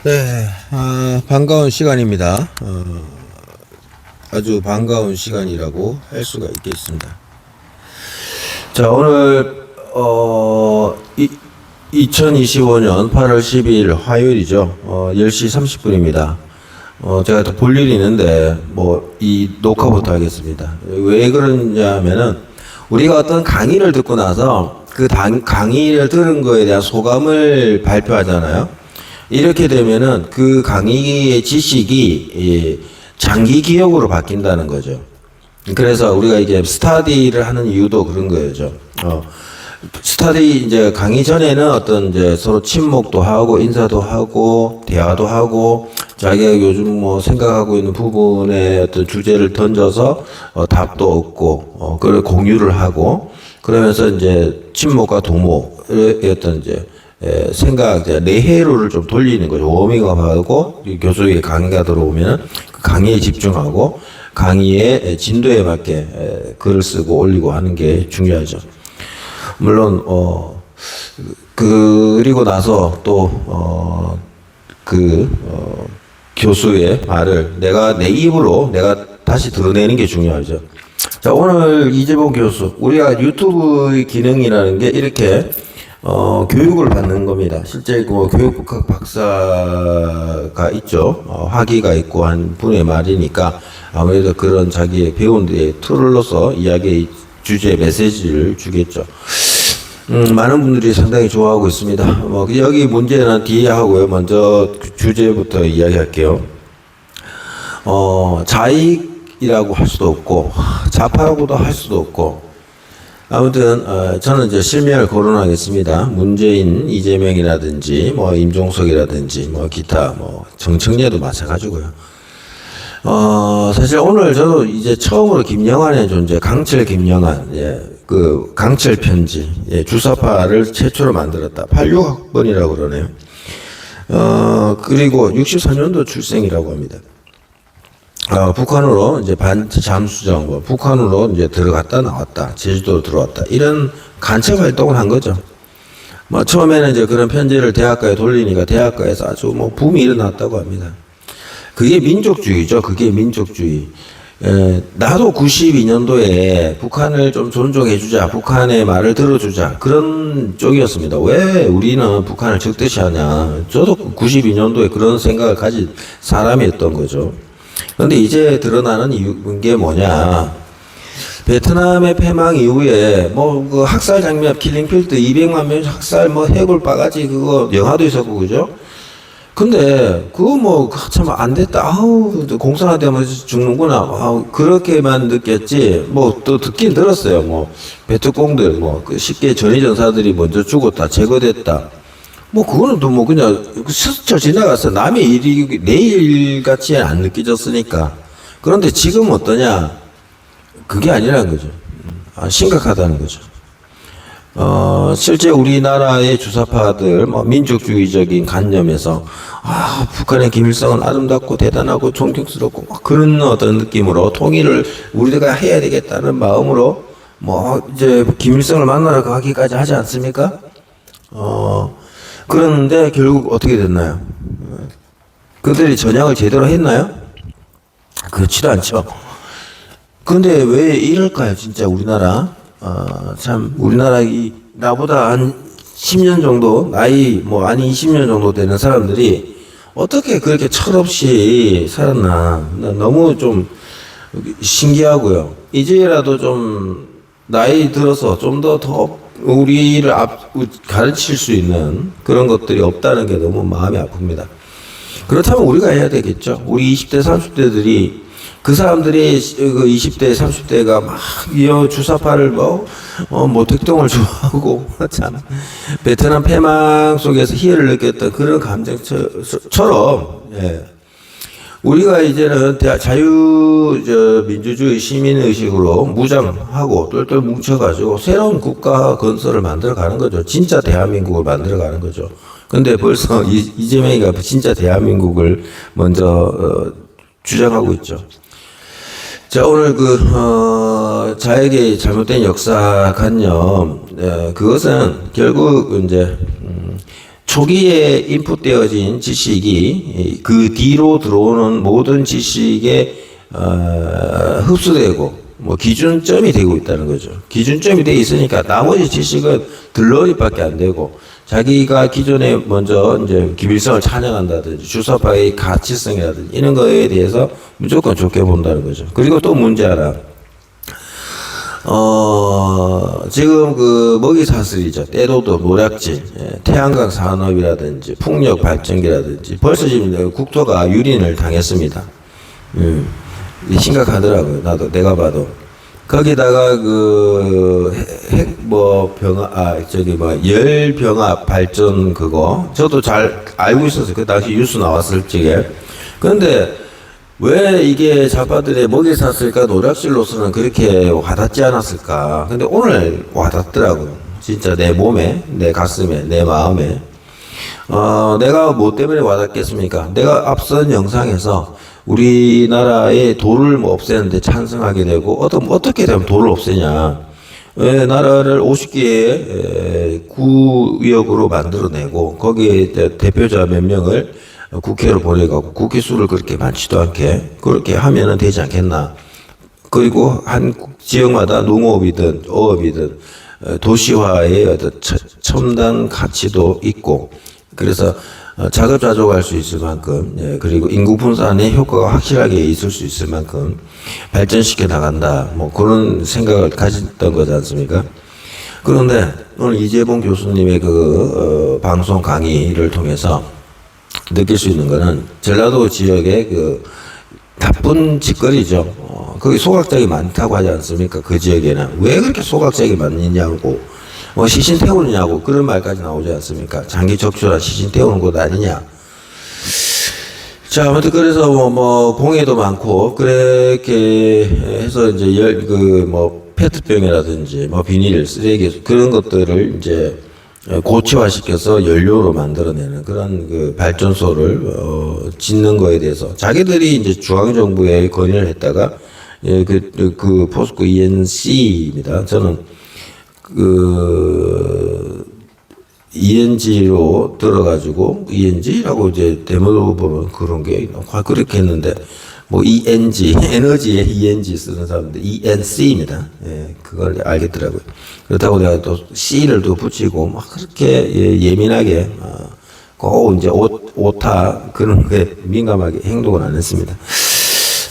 네, 반가운 시간입니다. 아주 반가운 시간이라고 할 수가 있겠습니다. 자, 오늘 2025년 8월 12일 화요일이죠. 10시 30분입니다. 제가 또 볼 일이 있는데 이 녹화부터 하겠습니다. 왜 그러냐면은 우리가 어떤 강의를 듣고 나서 그 강의를 들은 거에 대한 소감을 발표하잖아요. 이렇게 되면은 그 강의의 지식이 장기 기억으로 바뀐다는 거죠. 그래서 우리가 이제 스터디를 하는 이유도 그런 거죠. 스터디 이제 강의 전에는 어떤 이제 서로 친목도 하고 인사도 하고 대화도 하고 자기가 요즘 생각하고 있는 부분에 어떤 주제를 던져서 답도 얻고 그걸 공유를 하고 그러면서 이제 친목과 도모의 어떤 이제 생각, 내회로를 좀 돌리는 거죠. 워밍업하고 교수에게 강의가 들어오면 그 강의에 집중하고 강의의 진도에 맞게 글을 쓰고 올리고 하는 게 중요하죠. 물론 그리고 나서 또 교수의 말을 내 입으로 내가 다시 드러내는 게 중요하죠. 자, 오늘 이재봉 교수, 우리가 유튜브의 기능이라는 게 이렇게 교육을 받는 겁니다. 실제 교육학 박사가 있죠. 학위가 있고 한 분의 말이니까 아무래도 그런 자기의 배운 데의 툴로서 이야기의 주제 메시지를 주겠죠. 많은 분들이 상당히 좋아하고 있습니다. 여기 문제는 뒤에 하고요. 먼저 주제부터 이야기할게요. 자익이라고 할 수도 없고 좌파라고도 할 수도 없고 아무튼 저는 이제 실명을 거론하겠습니다. 문재인, 이재명이라든지 임종석이라든지 기타 정청래도 마찬가지고요. 사실 오늘 저도 이제 처음으로 김영환의 존재, 강철 김영환, 그 강철 편지, 주사파를 최초로 만들었다. 86학번이라고 그러네요. 그리고 63년도 출생이라고 합니다. 북한으로 이제 잠수정, 북한으로 이제 들어갔다 나왔다, 제주도로 들어왔다, 이런 간첩 활동을 한 거죠. 처음에는 이제 그런 편지를 대학가에 돌리니까 대학가에서 아주 붐이 일어났다고 합니다. 그게 민족주의죠. 그게 민족주의. 나도 92년도에 북한을 좀 존중해주자, 북한의 말을 들어주자, 그런 쪽이었습니다. 왜 우리는 북한을 적대시하냐. 저도 92년도에 그런 생각을 가진 사람이었던 거죠. 그런데 이제 드러나는 게 뭐냐. 베트남의 패망 이후에 그 학살 장면, 킬링필드 200만 명 학살, 해골 바가지 그거 영화도 있었고 그죠? 근데 그거 참 안 됐다. 공산화되면 죽는구나. 그렇게만 느꼈지. 또 듣긴 들었어요. 베트공들 쉽게 전위전사들이 먼저 죽었다, 제거됐다. 그거는 또 그냥 스쳐 지나갔어. 남의 일이 내 일같이 안 느껴졌으니까. 그런데 지금 어떠냐? 그게 아니라는 거죠. 심각하다는 거죠. 실제 우리나라의 주사파들, 민족주의적인 관념에서, 북한의 김일성은 아름답고 대단하고 존경스럽고, 그런 어떤 느낌으로 통일을 우리가 해야 되겠다는 마음으로, 이제 김일성을 만나러 가기까지 하지 않습니까? 그런데 결국 어떻게 됐나요? 그들이 전향을 제대로 했나요? 그렇지도 않죠. 근데 왜 이럴까요, 진짜 우리나라? 참, 우리나라 나보다 한 10년 정도, 나이 아니 20년 정도 되는 사람들이 어떻게 그렇게 철없이 살았나. 너무 좀 신기하고요. 이제라도 좀 나이 들어서 좀 더 우리를 가르칠 수 있는 그런 것들이 없다는 게 너무 마음이 아픕니다. 그렇다면 우리가 해야 되겠죠. 우리 20대, 30대들이 그 사람들이 20대, 30대가 주사파를 택동을 좋아하고 참 베트남 패망 속에서 희열을 느꼈던 그런 감정처럼 우리가 이제는 민주주의 시민의식으로 무장하고 똘똘 뭉쳐가지고 새로운 국가 건설을 만들어가는 거죠. 진짜 대한민국을 만들어가는 거죠. 근데 벌써 이재명이가 진짜 대한민국을 먼저 주장하고 있죠. 자, 오늘 자에게 잘못된 역사관념, 그것은 결국 이제 초기에 인풋되어진 지식이 그 뒤로 들어오는 모든 지식에 흡수되고 뭐 기준점이 되고 있다는 거죠. 기준점이 돼 있으니까 나머지 지식은 들러리밖에 안 되고 자기가 기존에 먼저 이제 기밀성을 찬양한다든지 주사파의 가치성이라든지 이런 거에 대해서 무조건 좋게 본다는 거죠. 그리고 또 문제 하나. 지금 그 먹이사슬이죠. 때로도 노략질, 태양광 산업이라든지 풍력 발전기라든지 벌써 지금 국토가 유린을 당했습니다. 심각하더라고요. 나도 내가 봐도. 거기다가 그 핵 뭐 병합 열 병합 발전 그거 저도 잘 알고 있었어요. 그 당시 뉴스 나왔을 적에. 그런데 왜 이게 좌파들의 먹이 샀을까 노략질로서는 그렇게 와닿지 않았을까. 근데 오늘 와닿더라고요. 진짜 내 몸에, 내 가슴에, 내 마음에. 내가 뭐 때문에 와닿겠습니까? 내가 앞선 영상에서 우리나라의 도를 뭐 없애는데 찬성하게 되고 어떻게 되면 도를 없애냐. 왜 나라를 50개의 구역으로 만들어내고 거기에 대표자 몇 명을 국회로 보내고 국회 수를 그렇게 많지도 않게 그렇게 하면은 되지 않겠나. 그리고 한 지역마다 농업이든 어업이든 도시화의 어떤 첨단 가치도 있고 그래서 자급자족할 수 있을 만큼 그리고 인구 분산의 효과가 확실하게 있을 수 있을 만큼 발전시켜 나간다. 뭐 그런 생각을 가졌던 거지 않습니까? 그런데 오늘 이재봉 교수님의 그 방송 강의를 통해서 느낄 수 있는 거는 전라도 지역의 그 나쁜 짓거리죠. 거기 소각장이 많다고 하지 않습니까? 그 지역에는 왜 그렇게 소각장이 많느냐고 뭐 시신 태우느냐고 그런 말까지 나오지 않습니까? 장기 적출한 시신 태우는 곳 아니냐. 자, 아무튼 그래서 뭐 공해도 많고 그렇게 해서 이제 뭐 페트병이라든지 뭐 비닐, 쓰레기 그런 것들을 이제 고치화시켜서 연료로 만들어내는 그런 그 발전소를 짓는 거에 대해서 자기들이 이제 중앙정부에 건의를 했다가 그 포스코 ENC입니다. 저는 그 ENG로 들어가지고 ENG라고 이제 대모로 보면 그런 게 그렇게 했는데 뭐 ENG 에너지에 ENG 쓰는 사람들 ENC입니다. 예, 그걸 알겠더라고요. 그렇다고 내가 또 C를 또 붙이고 막 그렇게 예민하게 꼭 이제 오타 그런 게 민감하게 행동을 안 했습니다.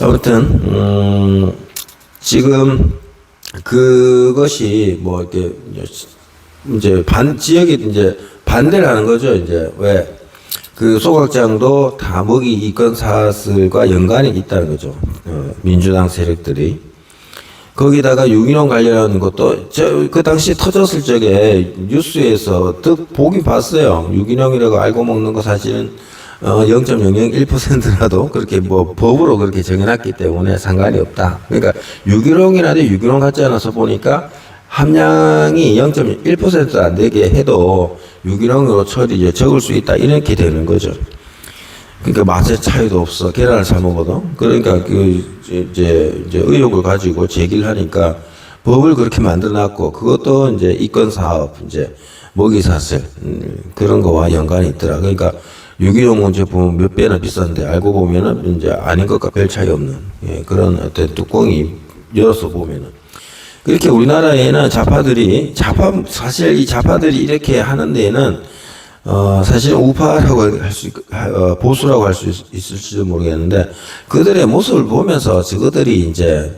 아무튼 지금 그것이 뭐 이렇게 이제 지역이 이제 반대를 하는 거죠. 이제 왜 그 소각장도 다 먹이 이권 사슬과 연관이 있다는 거죠. 민주당 세력들이 거기다가 유기농 관련하는 것도 그 당시 터졌을 적에 뉴스에서 보긴 봤어요. 유기농이라고 알고 먹는 거 사실은 0.001%라도 그렇게 뭐 법으로 그렇게 정해놨기 때문에 상관이 없다. 그러니까 유기농이라도 유기농 같지 않아서 보니까 함량이 0.1%도 안 되게 해도 유기농으로 처리 적을 수 있다 이렇게 되는 거죠. 그러니까 맛의 차이도 없어. 계란을 사 먹어도. 그러니까 그 이제 의혹을 가지고 제기를 하니까 법을 그렇게 만들어놨고 그것도 이제 이권 사업 이제 먹이 사슬 그런 거와 연관이 있더라. 그러니까 유기농 제품 몇 배나 비싼데 알고 보면은 이제 아닌 것과 별 차이 없는 그런 어떤 뚜껑이 열어서 보면은. 그렇게 우리나라에는 사실 이 좌파들이 이렇게 하는 데에는, 사실은 우파라고 보수라고 할 수 있을지도 모르겠는데, 그들의 모습을 보면서 저들이 이제,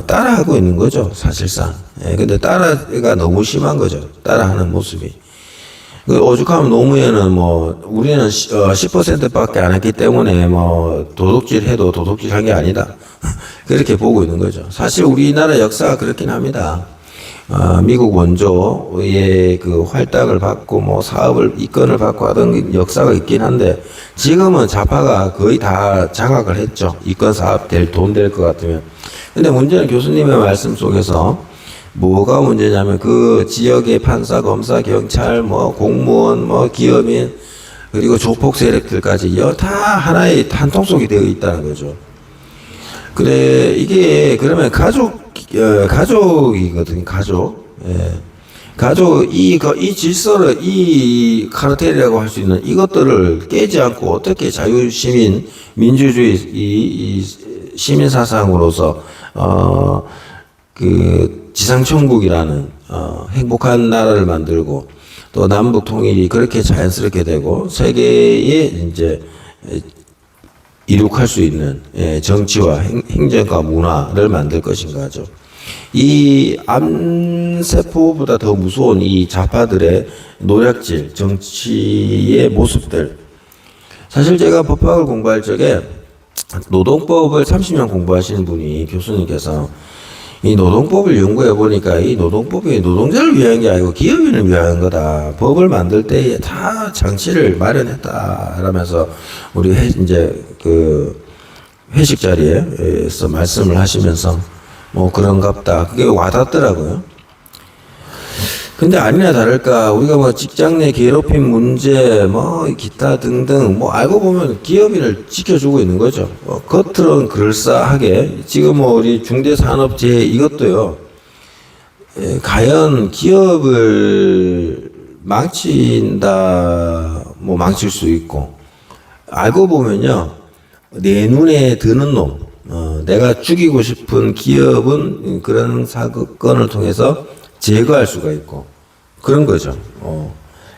따라하고 있는 거죠, 사실상. 근데 따라가 너무 심한 거죠, 따라하는 모습이. 그 오죽하면 노무현은 뭐, 우리는 10%밖에 안 했기 때문에 뭐, 도둑질 해도 도둑질 한 게 아니다. 그렇게 보고 있는 거죠. 사실 우리나라 역사가 그렇긴 합니다. 미국 원조의 그 활닥을 받고 뭐 사업을 이권을 받고 하던 역사가 있긴 한데 지금은 좌파가 거의 다 장악을 했죠. 이권 사업 돈 될 것 같으면. 근데 문제는 교수님의 말씀 속에서 뭐가 문제냐면 그 지역의 판사, 검사, 경찰, 뭐 공무원, 뭐 기업인 그리고 조폭 세력들까지 다 하나의 한 통속이 되어 있다는 거죠. 그래, 이게, 그러면 가족이거든요, 가족. 예. 가지고 이 질서를, 이 카르텔이라고 할 수 있는 이것들을 깨지 않고 어떻게 자유시민, 민주주의, 이 시민 사상으로서, 그 지상천국이라는, 행복한 나라를 만들고 또 남북 통일이 그렇게 자연스럽게 되고 세계에 이제 이룩할 수 있는 정치와 행정과 문화를 만들 것인가죠. 이 암세포보다 더 무서운 이 좌파들의 노략질, 정치의 모습들. 사실 제가 법학을 공부할 적에 노동법을 30년 공부하시는 분이 교수님께서 이 노동법을 연구해 보니까 이 노동법이 노동자를 위한 게 아니고 기업인을 위한 거다. 법을 만들 때 다 장치를 마련했다. 라면서 우리 이제 그 회식 자리에서 말씀을 하시면서 뭐 그런갑다. 그게 와닿더라고요. 근데 아니나 다를까 우리가 뭐 직장 내 괴롭힘 문제 뭐 기타 등등 뭐 알고 보면 기업인을 지켜주고 있는 거죠. 겉으로는 그럴싸하게 지금 뭐 우리 중대산업재해 이것도요. 과연 기업을 망친다 뭐 망칠 수 있고 알고 보면요 내 눈에 드는 놈 내가 죽이고 싶은 기업은 그런 사건을 통해서 제거할 수가 있고 그런 거죠.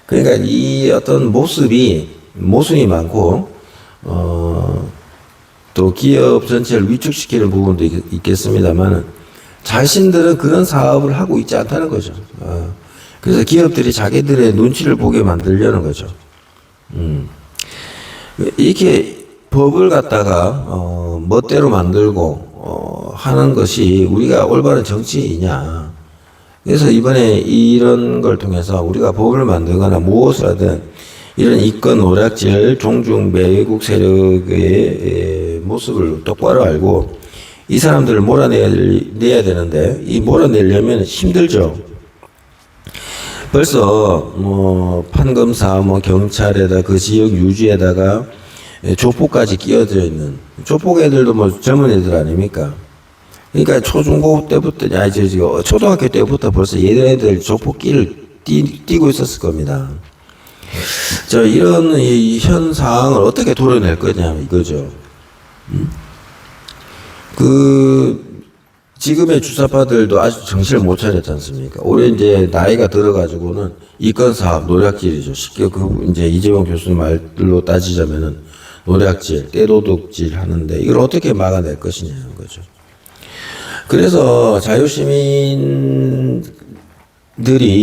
그러니까 이 어떤 모습이 많고 또 기업 전체를 위축시키는 부분도 있겠습니다만 자신들은 그런 사업을 하고 있지 않다는 거죠. 그래서 기업들이 자기들의 눈치를 보게 만들려는 거죠. 이렇게 법을 갖다가 멋대로 만들고 하는 것이 우리가 올바른 정치이냐. 그래서 이번에 이런 걸 통해서 우리가 법을 만들거나 무엇을 하든 이런 이권 오락질 종중 매국 세력의 모습을 똑바로 알고 이 사람들을 몰아내야 되는데 이 몰아내려면 힘들죠. 벌써 뭐 판검사 뭐 경찰에다 그 지역 유지에다가 조폭까지 끼어들어 있는 조폭 애들도 뭐 젊은 애들 아닙니까? 그러니까 초중고 때부터, 초등학교 때부터 벌써 얘네들 조폭길을 뛰고 있었을 겁니다. 이런 이 현 상황을 어떻게 도려낼 거냐, 이거죠. 지금의 주사파들도 아직 정신을 못 차렸지 않습니까? 올해 이제 나이가 들어가지고는 이권사업, 노략질이죠. 쉽게 이제 이재용 교수님 말로 따지자면은 노략질, 때도둑질 하는데 이걸 어떻게 막아낼 것이냐는 거죠. 그래서 자유시민들이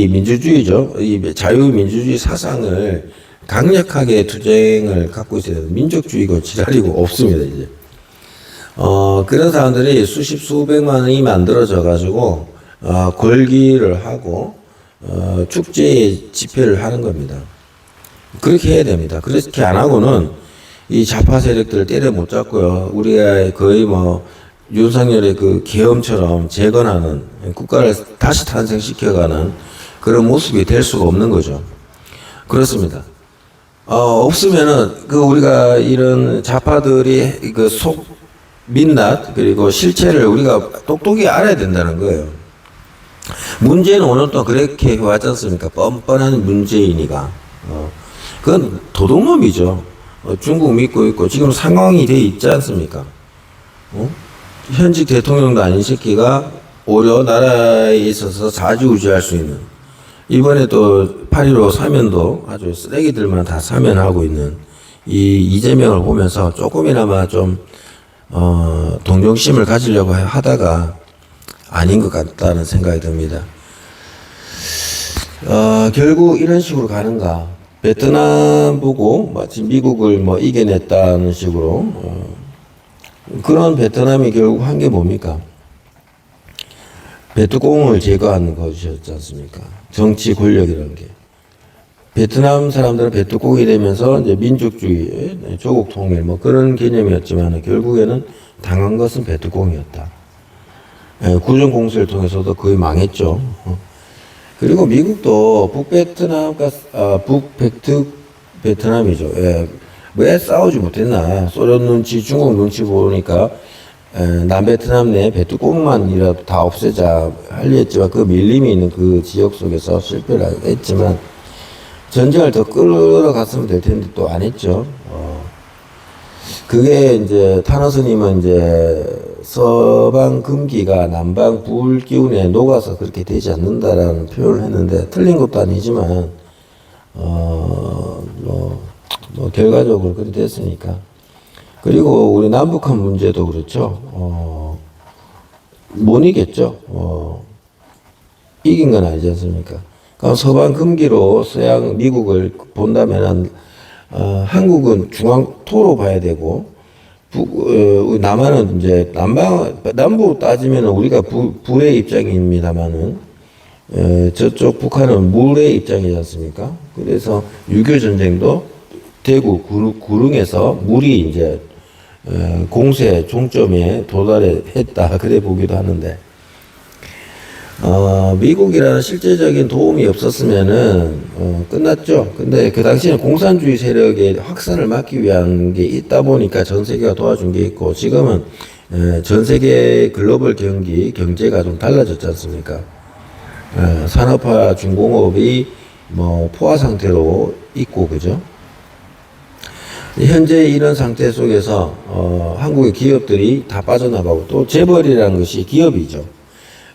민주주의죠. 이 자유민주주의 사상을 강력하게 투쟁을 갖고 있어야 돼요. 민족주의고 지랄이고 없습니다, 이제. 그런 사람들이 수백만이 만들어져 가지고, 걸기를 하고, 축제 집회를 하는 겁니다. 그렇게 해야 됩니다. 그렇게 안 하고는 이 좌파 세력들을 때려 못 잡고요. 우리가 거의 뭐, 윤석열의 그 계엄처럼 재건하는 국가를 다시 탄생시켜가는 그런 모습이 될 수가 없는 거죠. 그렇습니다. 없으면은 우리가 이런 좌파들이 그 민낯 그리고 실체를 우리가 똑똑히 알아야 된다는 거예요. 문재인 5년 동안 그렇게 해왔지 않습니까? 뻔뻔한 문재인이가. 그건 도둑놈이죠. 중국 믿고 있고 지금 상황이 돼 있지 않습니까? 현직 대통령도 아닌 새끼가 오히려 나라에 있어서 좌지우지할 수 있는 이번에 또 8.15 사면도 아주 쓰레기들만 다 사면하고 있는 이 이재명을 보면서 조금이나마 좀 동정심을 가지려고 하다가 아닌 것 같다는 생각이 듭니다. 결국 이런 식으로 가는가? 베트남 보고 마치 미국을 뭐 이겨냈다는 식으로 그런 베트남이 결국 한 게 뭡니까? 베트공을 제거하는 것이었지 않습니까? 정치 권력이라는 게. 베트남 사람들은 베트공이 되면서 이제 민족주의, 조국 통일 뭐 그런 개념이었지만 결국에는 당한 것은 베트공이었다. 구정 공세를 통해서도 거의 망했죠. 그리고 미국도 베트남이죠. 왜 싸우지 못했나? 소련 눈치, 중국 눈치 보니까 남베트남 내 배뚜껑만이라도 다 없애자 하려 했지만 그 밀림이 있는 그 지역 속에서 실패를 했지만 전쟁을 더 끌어갔으면 될 텐데 또 안 했죠. 그게 이제 타너스님은 이제 서방 금기가 남방 불 기운에 녹아서 그렇게 되지 않는다라는 표현을 했는데 틀린 것도 아니지만 결과적으로 그렇게 됐으니까. 그리고 우리 남북한 문제도 그렇죠. 못 이겼죠. 이긴 건 아니지 않습니까? 그럼 서방 금기로 서양 미국을 본다면은 한국은 중앙토로 봐야 되고 남한은 이제 남부 따지면 우리가 불의 입장입니다만은 저쪽 북한은 물의 입장이지 않습니까? 그래서 6.25 전쟁도 대구 구릉에서 물이 이제 공세 종점에 도달했다 그래 보기도 하는데 미국이라는 실제적인 도움이 없었으면은 끝났죠. 근데 그 당시에는 공산주의 세력의 확산을 막기 위한 게 있다 보니까 전 세계가 도와준 게 있고 지금은 전 세계 글로벌 경제가 좀 달라졌지 않습니까? 산업화 중공업이 뭐 포화 상태로 있고 그죠? 현재 이런 상태 속에서 한국의 기업들이 다 빠져나가고 또 재벌이라는 것이 기업이죠.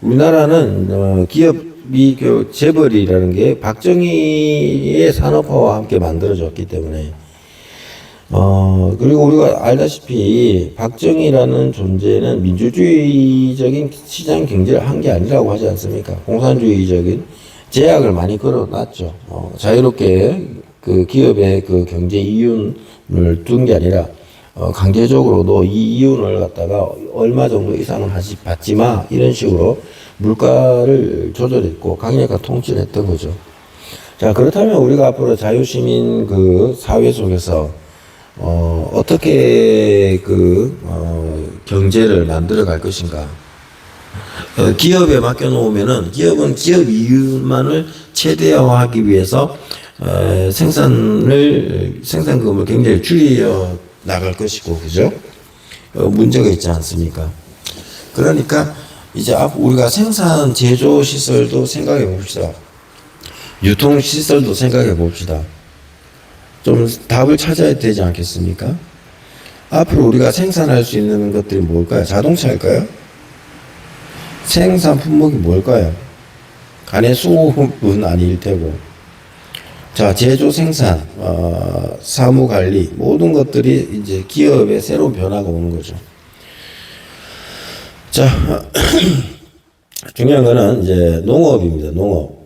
우리나라는 기업이 재벌이라는 게 박정희의 산업화와 함께 만들어졌기 때문에 그리고 우리가 알다시피 박정희라는 존재는 민주주의적인 시장 경제를 한 게 아니라고 하지 않습니까? 공산주의적인 제약을 많이 걸어놨죠. 자유롭게 그 기업의 그 경제 이윤을 둔 게 아니라 강제적으로 너 이 이윤을 갖다가 얼마 정도 이상은 받지 마 이런 식으로 물가를 조절했고 강력한 통치를 했던 거죠. 자, 그렇다면 우리가 앞으로 자유시민 그 사회 속에서 어떻게 경제를 만들어 갈 것인가? 기업에 맡겨놓으면은 기업은 기업 이윤만을 최대화하기 위해서 생산금을 굉장히 줄여 나갈 것이고, 그죠? 문제가 있지 않습니까? 그러니까 이제 우리가 생산 제조 시설도 생각해 봅시다. 유통 시설도 생각해 봅시다. 좀 답을 찾아야 되지 않겠습니까? 앞으로 우리가 생산할 수 있는 것들이 뭘까요? 자동차일까요? 생산 품목이 뭘까요? 간의 수급은 아닐 테고. 자, 제조 생산, 사무 관리, 모든 것들이 이제 기업의 새로운 변화가 오는 거죠. 자, 중요한 거는 이제 농업입니다. 농업.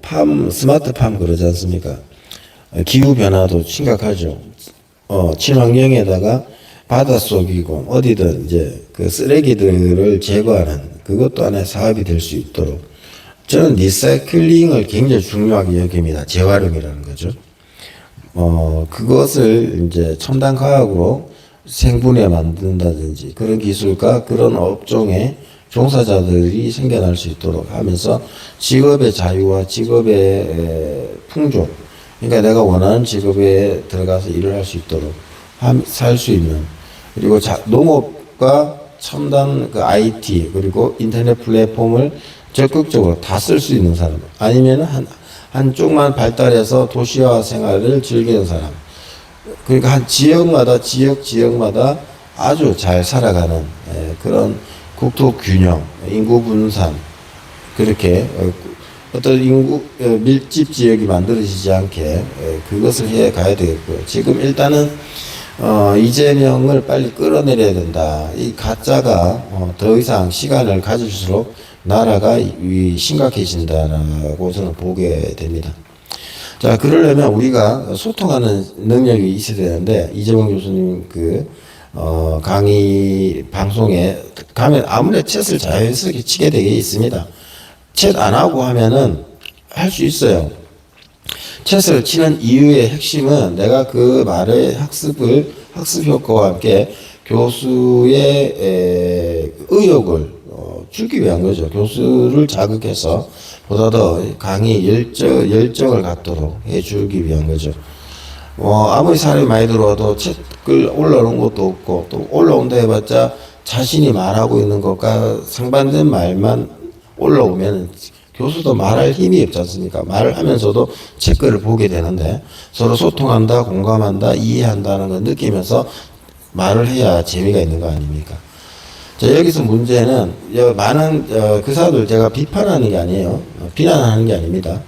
스마트팜 그러지 않습니까? 기후 변화도 심각하죠. 친환경에다가 바닷속이고 어디든 이제 그 쓰레기들을 제거하는 그것도 하나의 사업이 될 수 있도록 저는 리사이클링을 굉장히 중요하게 여깁니다. 재활용이라는 거죠. 그것을 이제 첨단 과학으로 생분해 만든다든지 그런 기술과 그런 업종의 종사자들이 생겨날 수 있도록 하면서 직업의 자유와 직업의 풍조, 그러니까 내가 원하는 직업에 들어가서 일을 할 수 있도록 살 수 있는, 그리고 농업과 첨단 그 IT 그리고 인터넷 플랫폼을 적극적으로 다 쓸 수 있는 사람, 아니면 한쪽만 발달해서 도시화 생활을 즐기는 사람, 그러니까 한 지역마다 아주 잘 살아가는 그런 국토 균형, 인구 분산, 그렇게 어떤 인구 밀집 지역이 만들어지지 않게 그것을 해 가야 되겠고요. 지금 일단은 이재명을 빨리 끌어내려야 된다. 이 가짜가 더 이상 시간을 가질수록 나라가 심각해진다라고 저는 보게 됩니다. 자, 그러려면 우리가 소통하는 능력이 있어야 되는데, 이재명 교수님 강의 방송에 가면 아무래도 챗을 자연스럽게 치게 되어 있습니다. 챗 안 하고 하면은 할 수 있어요. 챗을 치는 이유의 핵심은 내가 그 말의 학습 효과와 함께 교수의 의욕을 줄기 위한 거죠. 교수를 자극해서 보다 더 강의 열정을 갖도록 해주기 위한 거죠. 아무리 사람이 많이 들어와도 책을 올라오는 것도 없고, 또 올라온다 해봤자 자신이 말하고 있는 것과 상반된 말만 올라오면 교수도 말할 힘이 없지 않습니까? 말을 하면서도 책글을 보게 되는데 서로 소통한다, 공감한다, 이해한다는 걸 느끼면서 말을 해야 재미가 있는 거 아닙니까? 자, 여기서 문제는 많은 교사들 제가 비판하는 게 아니에요. 비난하는 게 아닙니다.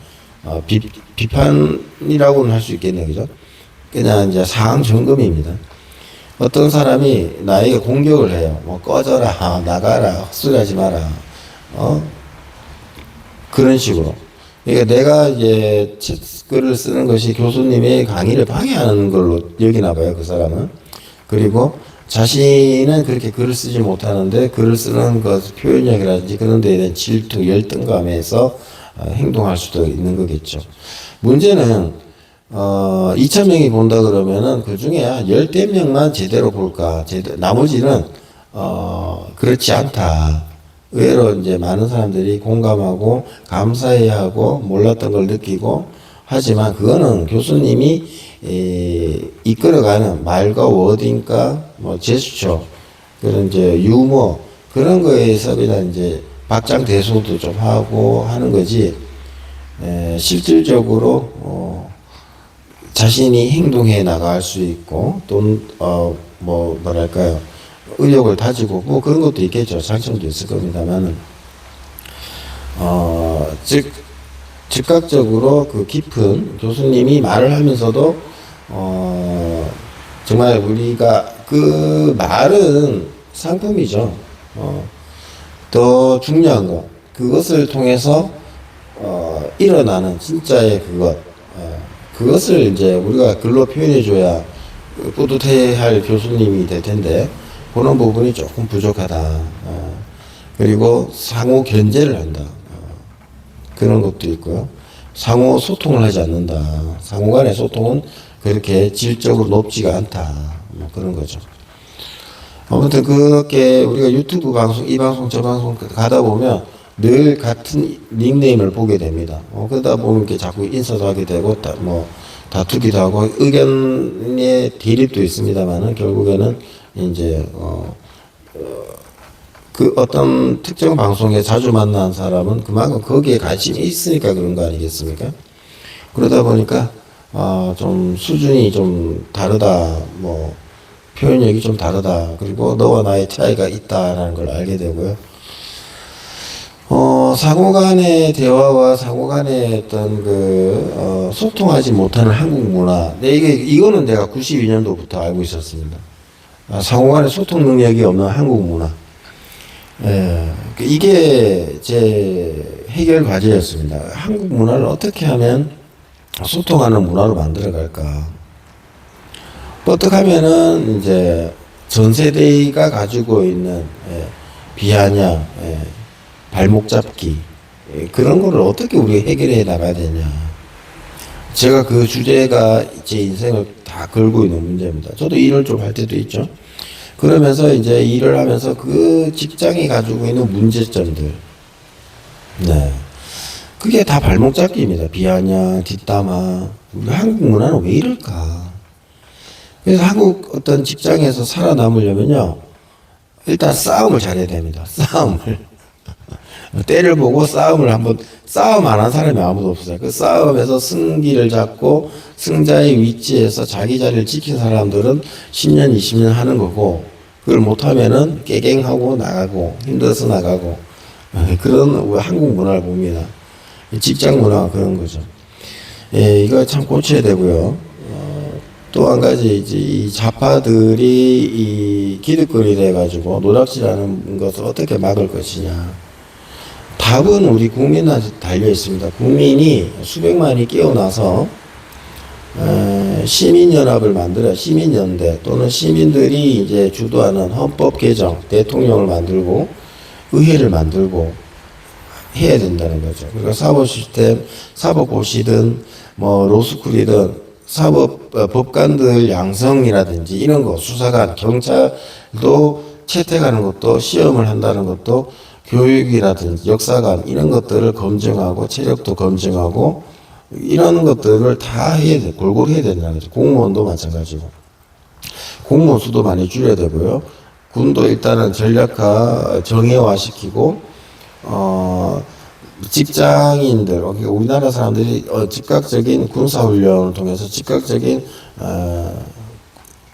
비판이라고는 할 수 있겠네요. 그죠? 그냥 이제 상황 점검입니다. 어떤 사람이 나에게 공격을 해요. 뭐 꺼져라, 나가라, 헛소리하지 마라, 그런 식으로. 그러니까 내가 이제 글을 쓰는 것이 교수님의 강의를 방해하는 걸로 여기나 봐요, 그 사람은. 그리고 자신은 그렇게 글을 쓰지 못하는데 글을 쓰는 것, 표현력이라든지 그런 데에 대한 질투, 열등감에서 행동할 수도 있는 거겠죠. 문제는 2,000명이 본다 그러면은 그 중에 10명만 제대로 볼까, 나머지는 그렇지 않다. 의외로 이제 많은 사람들이 공감하고 감사해야 하고 몰랐던 걸 느끼고 하지만 그거는 교수님이 이끌어가는 말과 워딩과 뭐 제스처, 그런 이제 유머, 그런 거에서 그냥 이제 박장대소도 좀 하고 하는 거지, 실질적으로 자신이 행동해 나갈 수 있고 또 뭐랄까요, 의욕을 다지고 뭐 그런 것도 있겠죠. 장점도 있을 겁니다만은 즉각적으로 그 깊은 교수님이 말을 하면서도 정말 우리가 그 말은 상품이죠. 더 중요한 것, 그것을 통해서 일어나는 진짜의 그것을 이제 우리가 글로 표현해줘야 뿌듯해할 교수님이 될 텐데 그런 부분이 조금 부족하다. 그리고 상호 견제를 한다. 그런 것도 있고요. 상호 소통을 하지 않는다. 상호 간의 소통은 그렇게 질적으로 높지가 않다. 뭐 그런 거죠. 아무튼 그렇게 우리가 유튜브 방송, 이 방송, 저 방송 가다 보면 늘 같은 닉네임을 보게 됩니다. 그러다 보면 이렇게 자꾸 인사도 하게 되고, 다투기도 하고, 의견의 대립도 있습니다만은, 결국에는 이제, 그 어떤 특정 방송에 자주 만난 사람은 그만큼 거기에 관심이 있으니까 그런 거 아니겠습니까? 그러다 보니까, 좀 수준이 좀 다르다, 뭐, 표현력이 좀 다르다, 그리고 너와 나의 차이가 있다라는 걸 알게 되고요. 상호 간의 대화와 상호 간의 어떤 소통하지 못하는 한국 문화. 이거는 내가 92년도부터 알고 있었습니다. 상호 간의 소통 능력이 없는 한국 문화. 이게 제 해결 과제였습니다. 한국 문화를 어떻게 하면 소통하는 문화로 만들어 갈까. 어떻게 하면은 이제 전 세대가 가지고 있는 비아냥, 발목 잡기, 그런 거를 어떻게 우리가 해결해 나가야 되냐. 제가 그 주제가 제 인생을 다 걸고 있는 문제입니다. 저도 일을 좀 할 때도 있죠. 그러면서 이제 일을 하면서 그 직장이 가지고 있는 문제점들, 그게 다 발목 잡기입니다. 비아냥, 뒷담화. 우리 한국 문화는 왜 이럴까? 그래서 한국 어떤 직장에서 살아남으려면요, 일단 싸움을 잘해야 됩니다. 싸움을. 때를 보고 싸움 안 한 사람이 아무도 없어요. 그 싸움에서 승기를 잡고 승자의 위치에서 자기 자리를 지킨 사람들은 10년, 20년 하는 거고, 그걸 못하면은 깨갱하고 나가고, 힘들어서 나가고, 그런 한국 문화를 봅니다. 직장 문화가 그런 거죠. 이거 참 고쳐야 되고요. 또 한 가지, 이제 이 좌파들이 이 기득권이 돼가지고 노략질하는 것을 어떻게 막을 것이냐. 답은 우리 국민한테 달려 있습니다. 국민이 수백만이 깨어나서 시민연합을 만들어 시민연대 또는 시민들이 이제 주도하는 헌법 개정, 대통령을 만들고 의회를 만들고 해야 된다는 거죠. 그러니까 사법 시스템, 사법고시든 뭐 로스쿨이든 법관들 양성이라든지 이런 거, 수사관, 경찰도 채택하는 것도, 시험을 한다는 것도, 교육이라든지 역사관 이런 것들을 검증하고 체력도 검증하고 이런 것들을 다 해야 돼. 골고루 해야 된다는 거죠. 공무원도 마찬가지고. 공무원 수도 많이 줄여야 되고요. 군도 일단은 전략화 정예화시키고 직장인들, 그러니까 우리나라 사람들이 즉각적인 군사훈련을 통해서 즉각적인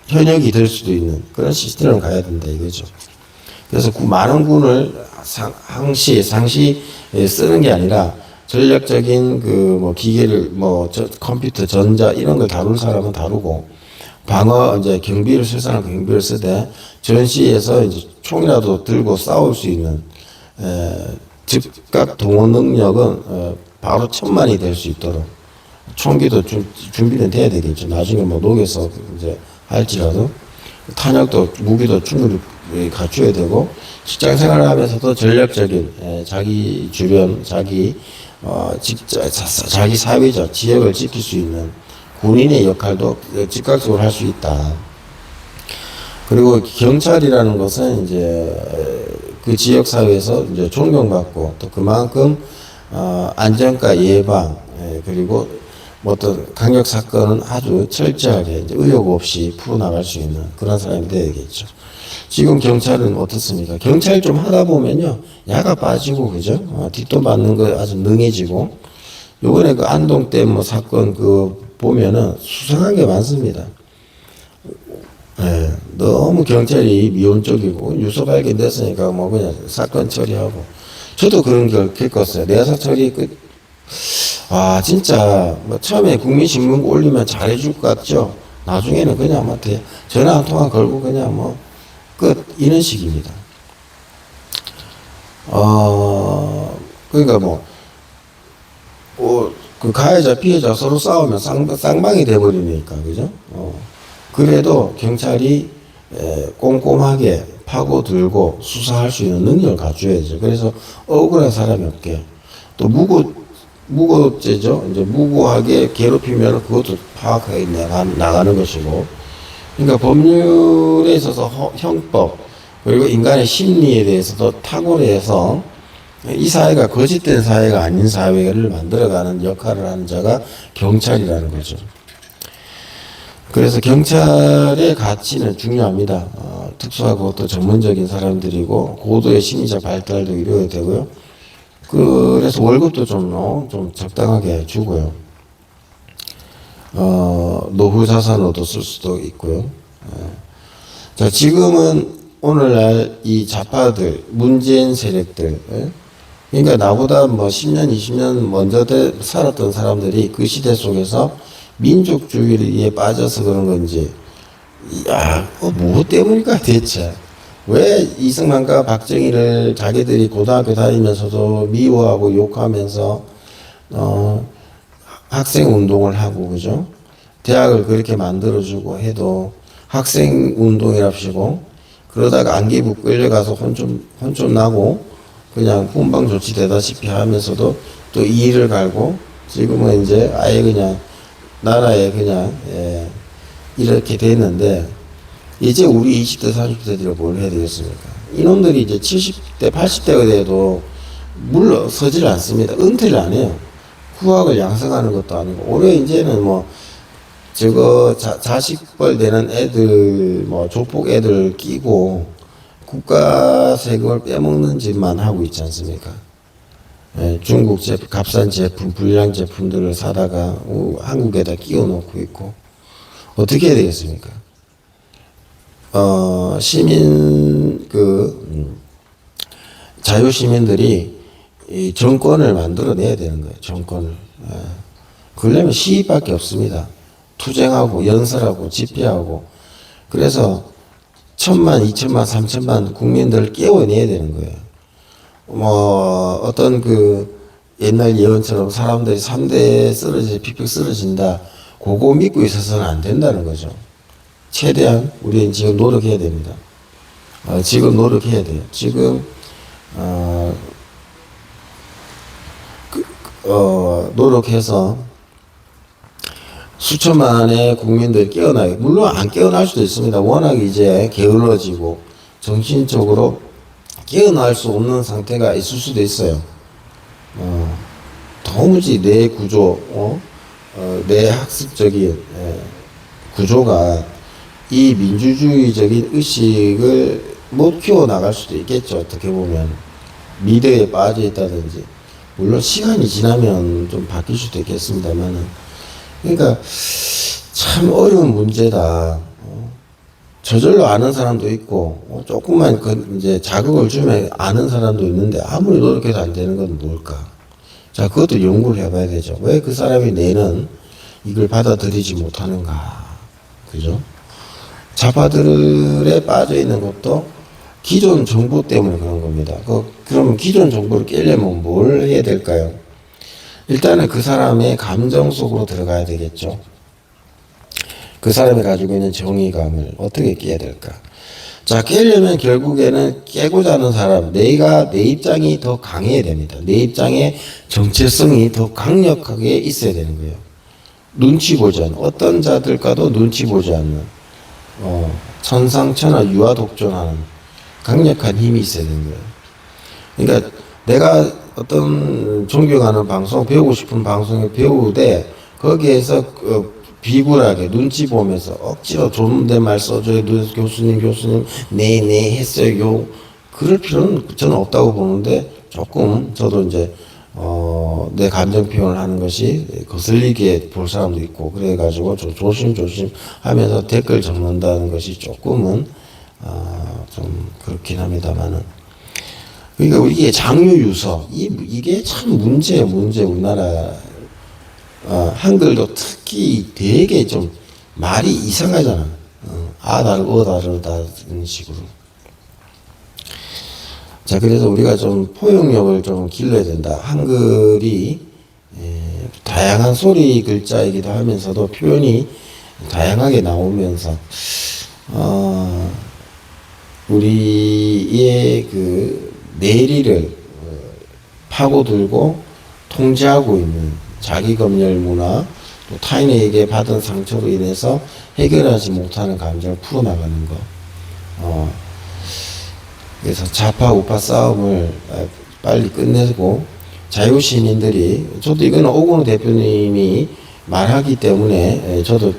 현역이 될 수도 있는 그런 시스템을 가야 된다 이거죠. 그래서 많은 군을 상시 쓰는 게 아니라 전략적인 그 뭐 기계를 컴퓨터 전자 이런 걸 다룰 사람은 다루고 방어 이제 경비를 쓸 사람 경비를 쓰되 전시에서 이제 총이라도 들고 싸울 수 있는 즉각 동원 능력은 바로 천만이 될 수 있도록 총기도 준비는 돼야 되겠죠. 나중에 뭐 녹여서 이제 할지라도 탄약도 무기도 충분히 갖춰야 되고 직장 생활을 하면서도 전략적인 자기 주변 자기 자기 사회적 지역을 지킬 수 있는 군인의 역할도 즉각적으로 할 수 있다. 그리고 경찰이라는 것은 이제 그 지역 사회에서 이제 존경받고 또 그만큼 안전과 예방 그리고 어떤 강력 사건은 아주 철저하게 이제 의혹 없이 풀어나갈 수 있는 그런 사람이 되야겠죠. 지금 경찰은 어떻습니까? 경찰 좀 하다 보면요 야가 빠지고 그죠? 뒷돈 받는 거 아주 능해지고 요번에 그 안동댐 뭐 사건 그 보면은 수상한 게 많습니다. 너무 경찰이 미온적이고 유서 발견됐으니까 뭐 그냥 사건 처리하고 저도 그런 걸 겪었어요. 내사 처리 진짜 뭐 처음에 국민신문 올리면 잘해줄 것 같죠. 나중에는 그냥 뭐 전화 한 통화 걸고 그냥 뭐 끝 이런 식입니다. 그러니까 그 가해자 피해자 서로 싸우면 쌍방이 돼버리니까 그죠? 그래도 경찰이 꼼꼼하게 파고들고 수사할 수 있는 능력을 갖춰야죠. 그래서 억울한 사람이 없게 또 무고죄죠. 이제 무고하게 괴롭히면 그것도 파악하게 나가는 것이고. 그러니까 법률에 있어서 형법 그리고 인간의 심리에 대해서도 탁월해서 이 사회가 거짓된 사회가 아닌 사회를 만들어가는 역할을 하는 자가 경찰이라는 거죠. 그래서 경찰의 가치는 중요합니다. 특수하고 또 전문적인 사람들이고 고도의 심리적 발달도 이루어야 되고요. 그래서 월급도 좀 적당하게 주고요. 노후 자산으로도 쓸 수도 있고요. 자, 지금은 오늘날 이 좌파들, 문재인 세력들, 그러니까 나보다 뭐 10년, 20년 먼저 살았던 사람들이 그 시대 속에서 민족주의에 빠져서 그런 건지, 무엇 때문일까 대체? 왜 이승만과 박정희를 자기들이 고등학교 다니면서도 미워하고 욕하면서, 학생 운동을 하고, 그죠? 대학을 그렇게 만들어주고 해도 학생 운동이랍시고, 그러다가 안기부 끌려가서 혼 좀 나고, 그냥 훈방 조치되다시피 하면서도 또 이의를 갈고, 지금은 이제 아예 그냥 나라에 그냥, 이렇게 됐는데, 이제 우리 20대, 30대들이 뭘 해야 되겠습니까? 이놈들이 이제 70대, 80대가 돼도 물러서질 않습니다. 은퇴를 안 해요. 후학을 양성하는 것도 아니고, 올해 이제는 자식벌 되는 애들, 조폭 애들 끼고, 국가 세금을 빼먹는 짓만 하고 있지 않습니까? 중국 값싼 제품, 불량 제품들을 사다가, 한국에다 끼워 놓고 있고, 어떻게 해야 되겠습니까? 자유시민들이 이 정권을 만들어내야 되는 거예요. 정권을. 그러려면 시위밖에 없습니다. 투쟁하고 연설하고 집회하고. 그래서 1,000만, 2,000만, 3,000만 국민들을 깨워내야 되는 거예요. 어떤 옛날 예언처럼 사람들이 3대 픽픽 쓰러진다. 그거 믿고 있어서는 안 된다는 거죠. 최대한 우리는 지금 노력해야 됩니다. 지금 노력해야 돼요. 지금 노력해서 수천만의 국민들이 깨어나요. 물론 안 깨어날 수도 있습니다. 워낙 이제 게을러지고 정신적으로 깨어날 수 없는 상태가 있을 수도 있어요. 도무지 내 구조, 내 학습적인 구조가 이 민주주의적인 의식을 못 키워 나갈 수도 있겠죠. 어떻게 보면 미래에 빠져 있다든지, 물론 시간이 지나면 좀 바뀔 수도 있겠습니다만은, 그러니까 참 어려운 문제다. 저절로 아는 사람도 있고, 조금만 이제 자극을 주면 아는 사람도 있는데, 아무리 노력해도 안 되는 건 뭘까? 자, 그것도 연구를 해봐야 되죠. 왜 그 사람이 내는 이걸 받아들이지 못하는가? 그죠? 좌파들에 빠져 있는 것도 기존 정보 때문에 그런 겁니다. 그럼 기존 정보를 깨려면 뭘 해야 될까요? 일단은 그 사람의 감정 속으로 들어가야 되겠죠. 그 사람이 가지고 있는 정의감을 어떻게 깨야 될까? 자, 깨려면 결국에는 깨고자 하는 사람, 내 입장이 더 강해야 됩니다. 내 입장의 정체성이 더 강력하게 있어야 되는 거예요. 눈치 보지 않는, 어떤 자들과도 눈치 보지 않는, 천상천하 유아독존하는 강력한 힘이 있어야 되는 거예요. 그러니까 내가 어떤 존경하는 방송, 배우고 싶은 방송을 배우되 거기에서 비굴하게 눈치 보면서 억지로 존댓말 써줘요. 교수님, 네, 했어요. 그럴 필요는 저는 없다고 보는데, 조금 저도 이제, 내 감정 표현을 하는 것이 거슬리게 볼 사람도 있고, 그래가지고 조심조심 하면서 댓글 적는다는 것이 조금은, 좀 그렇긴 합니다만은. 그러니까 이게 장유유서, 이게 참 문제, 우리나라. 한글도 특히 되게 좀 말이 이상하잖아. 다르다는 식으로. 자, 그래서 우리가 좀 포용력을 좀 길러야 된다. 한글이 다양한 소리 글자이기도 하면서도 표현이 다양하게 나오면서 우리의 그 내리를 파고들고 통제하고 있는 자기검열 문화, 또 타인에게 받은 상처로 인해서 해결하지 못하는 감정을 풀어나가는 거. 그래서 좌파 우파 싸움을 빨리 끝내고 자유시민들이, 저도 이거는 오건호 대표님이 말하기 때문에 저도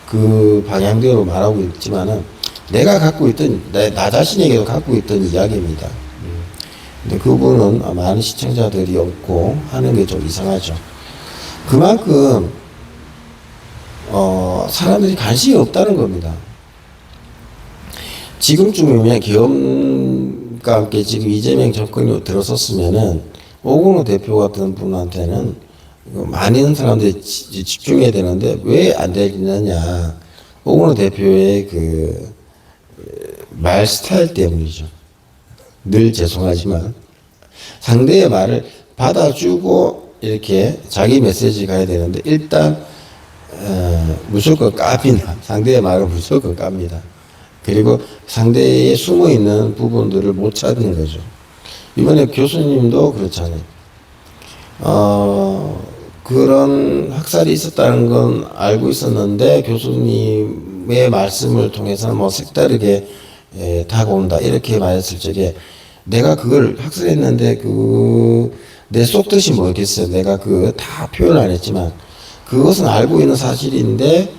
그 방향대로 말하고 있지만은, 내가 갖고 있던, 나 자신에게도 갖고 있던 이야기입니다. 근데 그분은 많은 시청자들이 없고 하는 게 좀 이상하죠. 그만큼 사람들이 관심이 없다는 겁니다. 지금쯤이면 계엄과 함께 지금 이재명 정권이 들어섰으면은 오건호 대표 같은 분한테는 많은 사람들이 집중해야 되는데 왜 안 되느냐? 오건호 대표의 그 말 스타일 때문이죠. 늘 죄송하지만 상대의 말을 받아주고 이렇게 자기 메시지 가야 되는데, 일단 무조건 깝니다. 상대의 말을 무조건 깝니다. 그리고 상대의 숨어 있는 부분들을 못 찾는 거죠. 이번에 교수님도 그렇잖아요. 그런 학살이 있었다는 건 알고 있었는데 교수님의 말씀을 통해서는 뭐 색다르게 다가온다 이렇게 말했을 적에, 내가 그걸 학살했는데 내 속뜻이 뭐겠어요. 내가 다 표현 안 했지만 그것은 알고 있는 사실인데,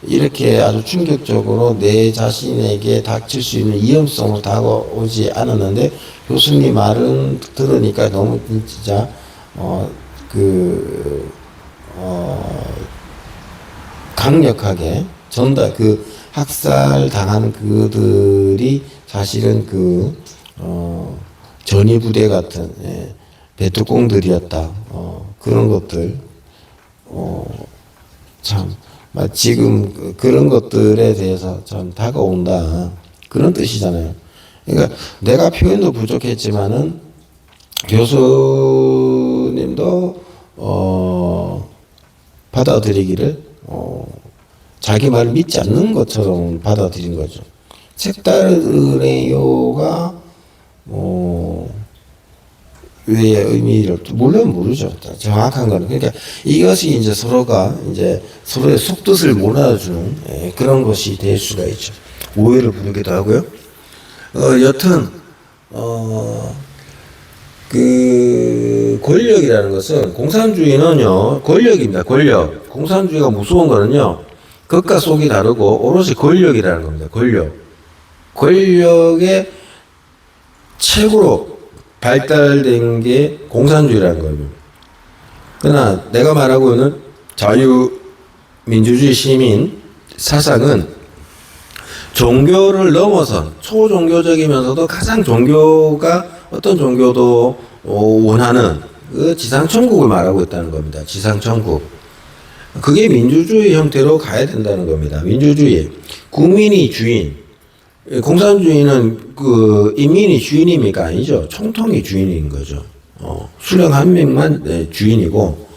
이렇게 아주 충격적으로 내 자신에게 닥칠 수 있는 위험성으로 다가오지 않았는데, 교수님 말은 들으니까 너무 진짜 강력하게 학살 당하는 그들이 사실은 전위부대 같은 배특공들이었다. 그런 것들, 참, 지금 그런 것들에 대해서 참 다가온다. 그런 뜻이잖아요. 그러니까 내가 표현도 부족했지만은 교수님도, 받아들이기를, 자기 말을 믿지 않는 것처럼 받아들인 거죠. 색다른 은혜요가, 왜 의미를 물론 모르죠. 정확한 거는. 그러니까 이것이 이제 서로의 속뜻을 몰아주는 그런 것이 될 수가 있죠. 오해를 부르기도 하고요. 여튼 그 권력이라는 것은, 공산주의는요 권력입니다. 권력. 공산주의가 무서운 거는요 겉과 속이 다르고 오롯이 권력이라는 겁니다. 권력의 최고로 발달된 게 공산주의라는 거예요. 그러나 내가 말하고 있는 자유민주주의 시민 사상은 종교를 넘어선 초종교적이면서도 가장 종교가 어떤 종교도 원하는 그 지상천국을 말하고 있다는 겁니다. 지상천국. 그게 민주주의 형태로 가야 된다는 겁니다. 민주주의. 국민이 주인. 공산주의는 그 인민이 주인입니까? 아니죠. 총통이 주인인 거죠. 수령 한 명만 주인이고,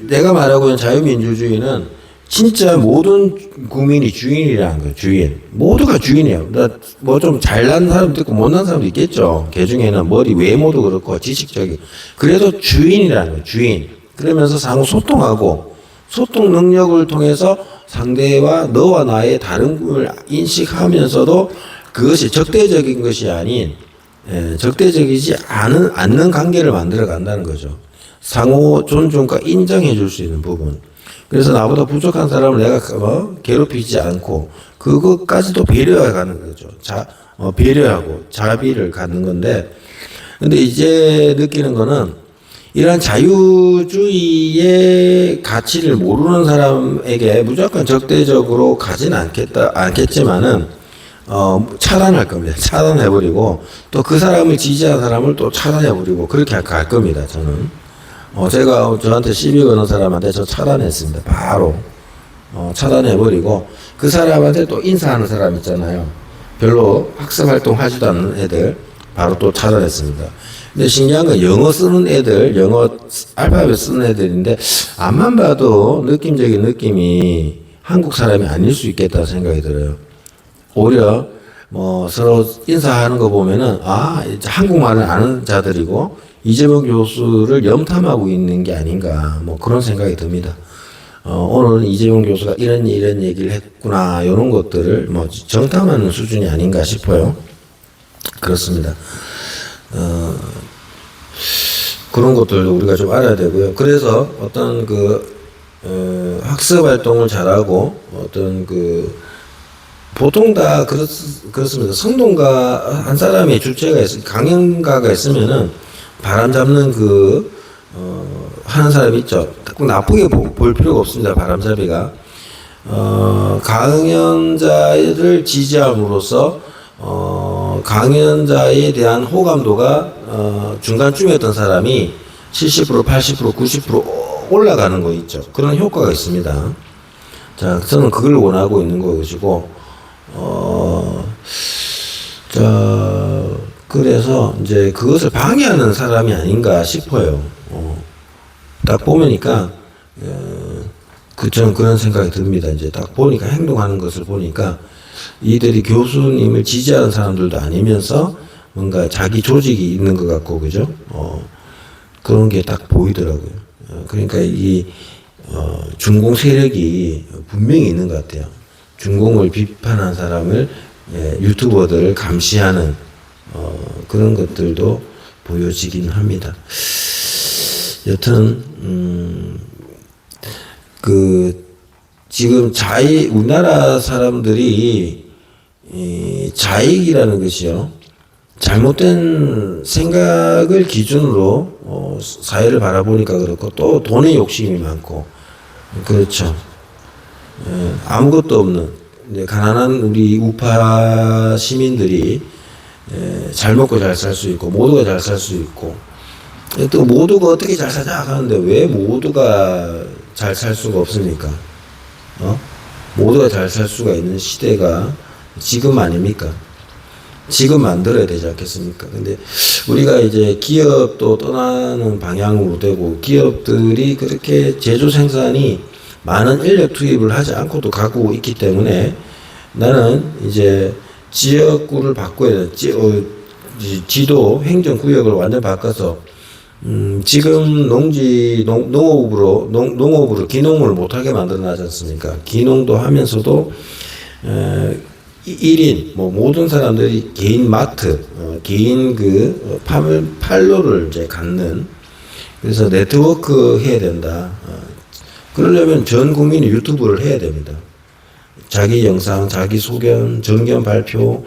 내가 말하고 있는 자유민주주의는 진짜 모든 국민이 주인이라는 거예요. 주인. 모두가 주인이에요. 뭐 좀 잘난 사람도 있고 못난 사람도 있겠죠. 그 중에는 머리 외모도 그렇고 지식적인. 그래도 주인이라는 거예요. 주인. 그러면서 상호 소통하고 소통 능력을 통해서 상대와 너와 나의 다름을 인식하면서도 그것이 적대적인 것이 아닌 적대적이지 않는 관계를 만들어 간다는 거죠. 상호 존중과 인정해 줄 수 있는 부분. 그래서 나보다 부족한 사람을 내가 괴롭히지 않고 그것까지도 배려해 가는 거죠. 배려하고 자비를 갖는 건데, 근데 이제 느끼는 거는 이러한 자유주의의 가치를 모르는 사람에게 무조건 적대적으로 가진 않겠지만은 차단할 겁니다. 차단해버리고 또 그 사람을 지지하는 사람을 또 차단해버리고 그렇게 갈 겁니다. 저는. 제가 저한테 시비 거는 사람한테 저 차단했습니다. 바로. 차단해버리고, 그 사람한테 또 인사하는 사람 있잖아요. 별로 학습활동 하지도 않는 애들, 바로 또 차단했습니다. 근데 신기한 건 영어 쓰는 애들, 영어 알파벳 쓰는 애들인데, 앞만 봐도 느낌적인 느낌이 한국 사람이 아닐 수 있겠다 생각이 들어요. 오히려, 서로 인사하는 거 보면은, 한국말을 아는 자들이고, 이재명 교수를 염탐하고 있는 게 아닌가, 그런 생각이 듭니다. 오늘은 이재명 교수가 이런 얘기를 했구나, 이런 것들을 정탐하는 수준이 아닌가 싶어요. 그렇습니다. 그런 것들도 우리가 좀 알아야 되고요. 그래서 어떤 학습 활동을 잘하고, 보통 다 그렇습니다. 성동가 한 사람의 주체가 강연가가 있으면은, 바람 잡는 하는 사람이 있죠. 꼭 나쁘게 볼 필요가 없습니다. 바람잡이가. 강연자를 지지함으로써, 강연자에 대한 호감도가, 중간쯤이었던 사람이 70%, 80%, 90% 올라가는 거 있죠. 그런 효과가 있습니다. 자, 저는 그걸 원하고 있는 것이고, 그래서 이제 그것을 방해하는 사람이 아닌가 싶어요. 딱 보니까 저는 그런 생각이 듭니다. 이제 딱 보니까 행동하는 것을 보니까 이들이 교수님을 지지하는 사람들도 아니면서 뭔가 자기 조직이 있는 것 같고, 그죠? 그런 게 딱 보이더라고요. 그러니까 중공 세력이 분명히 있는 것 같아요. 중공을 비판한 사람을, 유튜버들을 감시하는 그런 것들도 보여지긴 합니다. 여튼 지금 우리나라 사람들이 자익이라는 것이요, 잘못된 생각을 기준으로 사회를 바라보니까 그렇고, 또 돈의 욕심이 많고, 그렇죠. 아무것도 없는 가난한 우리 우파 시민들이 잘 먹고 잘 살 수 있고, 모두가 잘 살 수 있고, 또 모두가 어떻게 잘 사자 하는데 왜 모두가 잘 살 수가 없습니까? 모두가 잘 살 수가 있는 시대가 지금 아닙니까? 지금 만들어야 되지 않겠습니까? 근데 우리가 이제 기업도 떠나는 방향으로 되고, 기업들이 그렇게 제조 생산이 많은 인력 투입을 하지 않고도 가고 있기 때문에, 나는 이제 지역구를 바꿔야 돼. 지도 행정구역을 완전 바꿔서, 지금 농업으로 기농을 못하게 만들어놨지 않습니까? 기농도 하면서도, 1인, 모든 사람들이 개인 마트, 개인 판로를 이제 갖는, 그래서 네트워크 해야 된다. 그러려면 전 국민이 유튜브를 해야 됩니다. 자기 영상, 자기 소견, 정견 발표,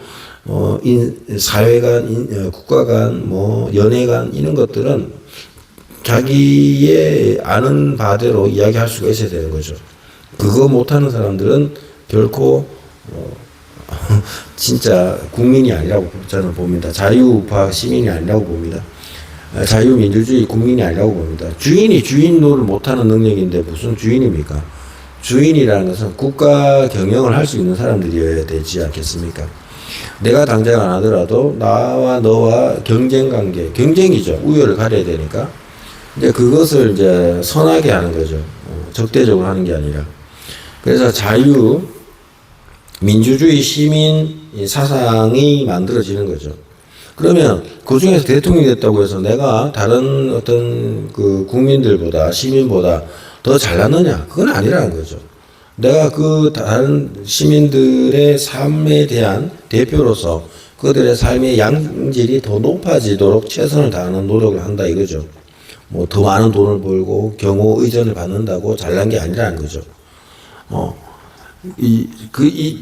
사회 간, 국가 간, 연예 간, 이런 것들은 자기의 아는 바대로 이야기할 수가 있어야 되는 거죠. 그거 못하는 사람들은 결코, 진짜 국민이 아니라고 저는 봅니다. 자유우파 시민이 아니라고 봅니다. 자유민주주의 국민이 아니라고 봅니다. 주인이 주인 노를 못하는 능력인데 무슨 주인입니까? 주인이라는 것은 국가 경영을 할 수 있는 사람들이어야 되지 않겠습니까? 내가 당장 안 하더라도 나와 너와 경쟁 관계, 경쟁이죠. 우열을 가려야 되니까. 이제 그것을 이제 선하게 하는 거죠. 적대적으로 하는 게 아니라. 그래서 자유, 민주주의 시민 사상이 만들어지는 거죠. 그러면 그 중에서 대통령이 됐다고 해서 내가 다른 어떤 그 국민들보다, 시민보다 더 잘났느냐? 그건 아니라는 거죠. 내가 그 다른 시민들의 삶에 대한 대표로서 그들의 삶의 양질이 더 높아지도록 최선을 다하는 노력을 한다 이거죠. 뭐 더 많은 돈을 벌고 경호 의전을 받는다고 잘난 게 아니라는 거죠.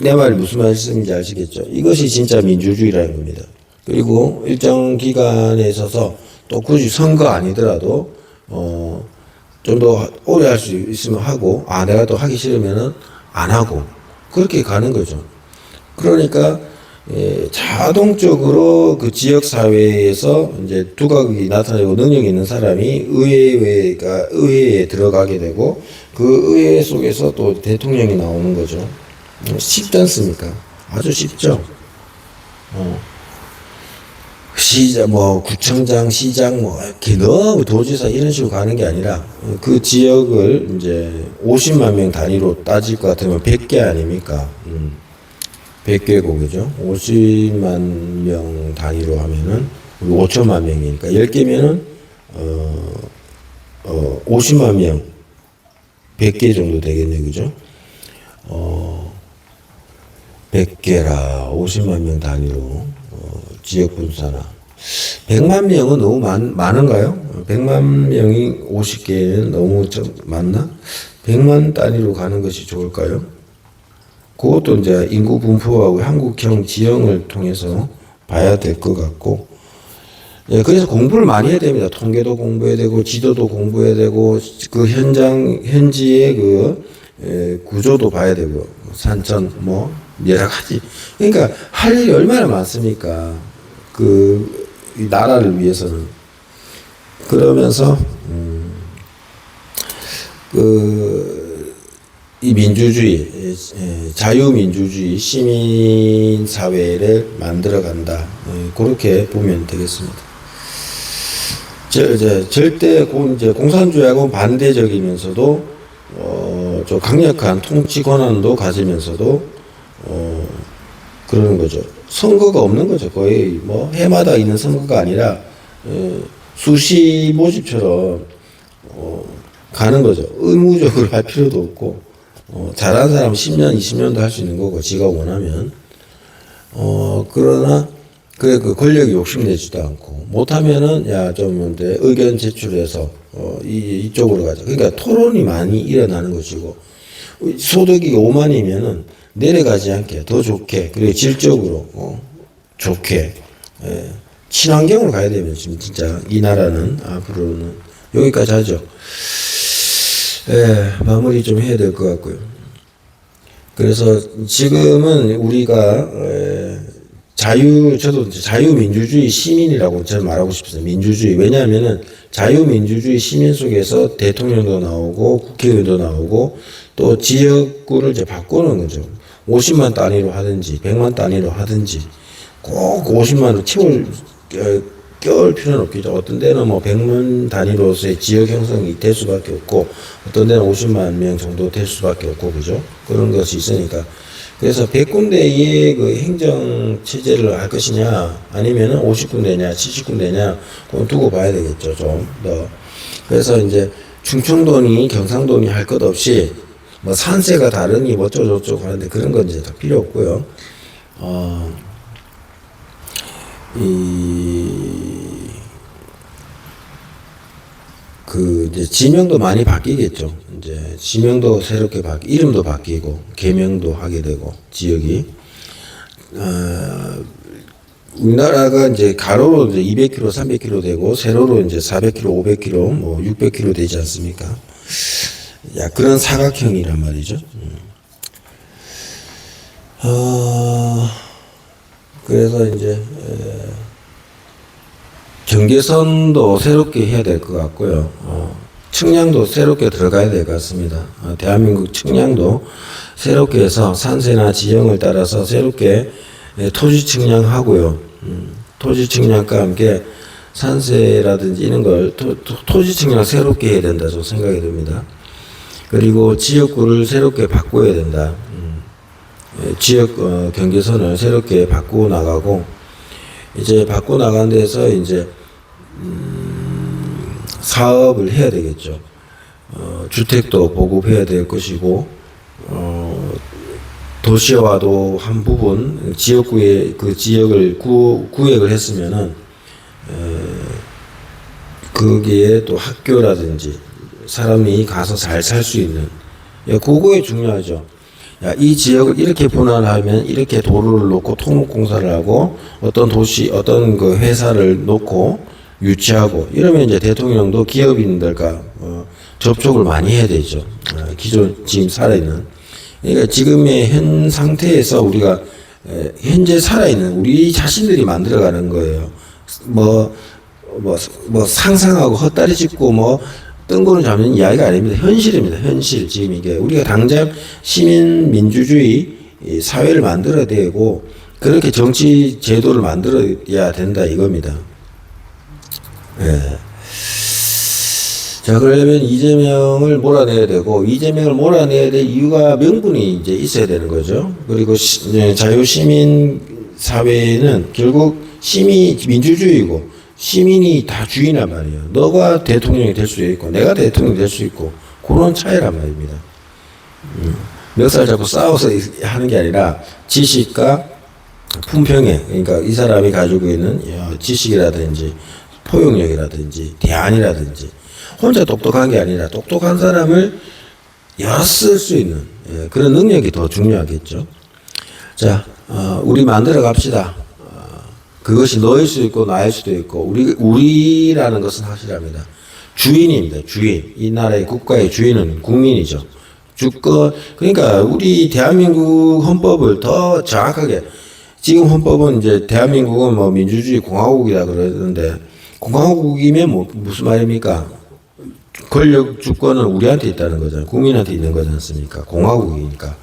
내 말이 무슨 말씀인지 아시겠죠? 이것이 진짜 민주주의라는 겁니다. 그리고 일정 기간에 있어서 또 굳이 선거 아니더라도, 좀 더 오래 할 수 있으면 하고, 내가 또 하기 싫으면은 안 하고, 그렇게 가는 거죠. 그러니까, 자동적으로 그 지역사회에서 이제 두각이 나타나고 능력이 있는 사람이 의회에 들어가게 되고, 그 의회 속에서 또 대통령이 나오는 거죠. 쉽지 않습니까? 아주 쉽죠. 구청장, 시장, 이렇게 너무 도지사 이런 식으로 가는 게 아니라 그 지역을 이제 50만 명 단위로 따질 것 같으면 100개 아닙니까? 100개국이죠. 50만 명 단위로 하면은 5천만 명이니까 10개면은 50만 명 100개 정도 되겠네, 그죠? 100개라 50만 명 단위로 지역 분산화. 100만 명은 너무 많은가요? 100만 명이 50개는 너무 좀 많나? 100만 단위로 가는 것이 좋을까요? 그것도 이제 인구 분포하고 한국형 지형을 통해서 봐야 될 것 같고, 그래서 공부를 많이 해야 됩니다. 통계도 공부해야 되고, 지도도 공부해야 되고, 그 현지의 구조도 봐야 되고, 산천, 여러 가지. 그러니까 할 일이 얼마나 많습니까? 이 나라를 위해서는. 그러면서, 이 민주주의, 자유민주주의 시민사회를 만들어간다. 그렇게 보면 되겠습니다. 절대 공산주의하고 반대적이면서도, 좀 강력한 통치 권한도 가지면서도, 그러는 거죠. 선거가 없는 거죠. 거의 해마다 있는 선거가 아니라, 수시 모집처럼, 가는 거죠. 의무적으로 할 필요도 없고, 잘하는 사람은 10년, 20년도 할 수 있는 거고, 지가 원하면. 그러나, 그 권력이 욕심내지도 않고, 못하면은, 의견 제출해서, 이쪽으로 가자. 그러니까 토론이 많이 일어나는 것이고, 소득이 5만이면은 내려가지 않게, 더 좋게, 그리고 질적으로, 좋게, 친환경으로 가야 되면, 진짜, 이 나라는 앞으로는 여기까지 하죠. 마무리 좀 해야 될 것 같고요. 그래서 지금은 우리가 저도 자유민주주의 시민이라고 저는 말하고 싶습니다. 민주주의. 왜냐하면은 자유민주주의 시민 속에서 대통령도 나오고 국회의원도 나오고 또 지역구를 이제 바꾸는 거죠. 50만 단위로 하든지 100만 단위로 하든지 꼭 50만으로 껴올 필요는 없겠죠. 어떤 데는 100만 단위로서의 지역 형성이 될 수밖에 없고, 어떤 데는 50만 명 정도 될 수밖에 없고, 그죠? 그런 것이 있으니까. 그래서 100군데의 그 행정 체제를 할 것이냐, 아니면은 50군데냐, 70군데냐, 그건 두고 봐야 되겠죠, 좀 더. 그래서 이제 충청도니 경상도니 할 것 없이, 산세가 다르니 어쩌고저쩌고 하는데 그런 건 이제 다 필요 없고요. 이제 지명도 많이 바뀌겠죠. 이제 지명도 새롭게 이름도 바뀌고, 개명도 하게 되고, 지역이. 우리나라가 이제 가로로 이제 200km, 300km 되고 세로로 이제 400km, 500km, 뭐 600km 되지 않습니까? 야, 그런 사각형이란 말이죠. 그래서 이제 경계선도 새롭게 해야 될 것 같고요. 측량도 새롭게 들어가야 될 것 같습니다. 대한민국 측량도 새롭게 해서 산세나 지형을 따라서 새롭게 토지 측량하고요. 토지 측량과 함께 산세라든지 이런 걸 토지 측량 새롭게 해야 된다 저 생각이 듭니다. 그리고 지역구를 새롭게 바꿔야 된다. 지역 경계선을 새롭게 바꾸어 나가고 이제 바꾸어 나가는 데서 이제 사업을 해야 되겠죠. 주택도 보급해야 될 것이고 도시화도 한 부분 지역구에 그 지역을 구획을 했으면은 거기에 또 학교라든지 사람이 가서 잘 살 수 있는 그거에 중요하죠. 야, 이 지역을 이렇게 분할하면 이렇게 도로를 놓고 토목공사를 하고 어떤 도시 어떤 그 회사를 놓고 유치하고 이러면 이제 대통령도 기업인들과 접촉을 많이 해야 되죠. 기존 지금 살아있는 그러니까 지금의 현 상태에서 우리가 현재 살아있는 우리 자신들이 만들어가는 거예요. 뭐 상상하고 헛다리 짚고 뭐 뜬구름 잡는 이야기가 아닙니다. 현실입니다. 현실. 지금 이게 우리가 당장 시민 민주주의 사회를 만들어야 되고 그렇게 정치 제도를 만들어야 된다 이겁니다. 예. 자, 그러려면 이재명을 몰아내야 되고 이재명을 몰아내야 될 이유가 명분이 이제 있어야 되는 거죠. 그리고 자유시민 사회는 결국 민주주의고 시민이 다 주인이란 말이에요. 너가 대통령이 될 수 있고 내가 대통령이 될 수 있고 그런 차이란 말입니다. 몇 살 자꾸 싸워서 하는 게 아니라 지식과 품평에 그러니까 이 사람이 가지고 있는 지식이라든지 포용력이라든지 대안이라든지 혼자 똑똑한 게 아니라 똑똑한 사람을 여러 쓸 수 있는 그런 능력이 더 중요하겠죠. 자, 우리 만들어 갑시다. 그것이 너일 수도 있고 나일 수도 있고 우리라는 것은 확실합니다. 주인입니다. 주인. 이 나라의 국가의 주인은 국민이죠. 주권 그러니까 우리 대한민국 헌법을 더 정확하게 지금 헌법은 이제 대한민국은 뭐 민주주의 공화국이다 그러는데 공화국이면 뭐 무슨 말입니까? 권력 주권은 우리한테 있다는 거잖아요. 국민한테 있는 거지 않습니까? 공화국이니까.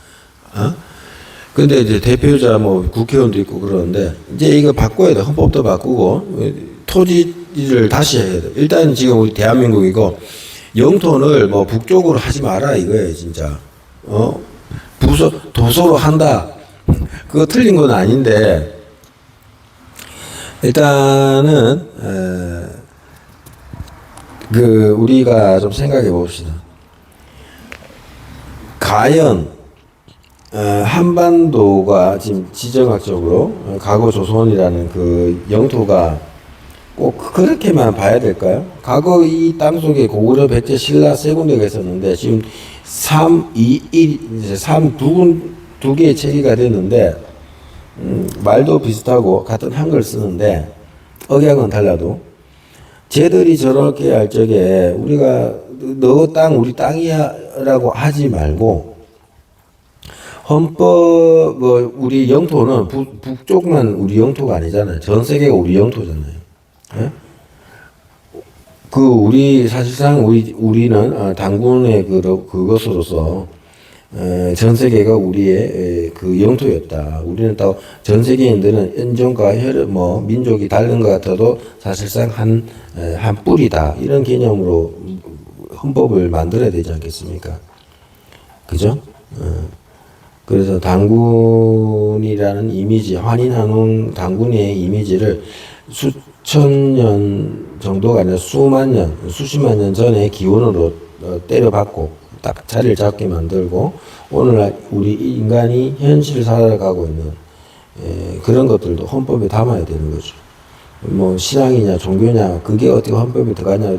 근데 이제 대표자 뭐 국회의원도 있고 그러는데 이제 이거 바꿔야 돼. 헌법도 바꾸고 토지를 다시 해야 돼. 일단 지금 우리 대한민국이고 영토를 뭐 북쪽으로 하지 마라 이거예요, 진짜. 도서로 한다. 그거 틀린 건 아닌데 일단은 우리가 좀 생각해 봅시다. 과연 한반도가 지금 지정학적으로 과거 조선이라는 그 영토가 꼭 그렇게만 봐야 될까요? 과거 이 땅속에 고구려, 백제, 신라 세 군데가 있었는데 지금 3, 2, 1 이제 3 두 개의 체계가 됐는데 말도 비슷하고 같은 한글 쓰는데 억양은 달라도 쟤들이 저렇게 할 적에 우리가 너 땅 우리 땅이야라고 하지 말고 헌법 우리 영토는 북쪽만 우리 영토가 아니잖아요. 전 세계가 우리 영토잖아요. 예? 우리 사실상 우리는 당군의 그것으로서 전 세계가 우리의 그 영토였다. 우리는 또 전 세계인들은 인종과 혈연 민족이 다른 것 같아도 사실상 한 뿌리다. 이런 개념으로 헌법을 만들어야 되지 않겠습니까? 그죠? 그래서 당군이라는 이미지, 환인한웅 당군의 이미지를 수천 년 정도가 아니라 수만 년, 수십만 년 전에 기원으로 때려박고 딱 자리를 잡게 만들고 오늘날 우리 인간이 현실을 살아가고 있는 그런 것들도 헌법에 담아야 되는 거죠. 뭐 신앙이냐 종교냐 그게 어떻게 헌법에 들어가냐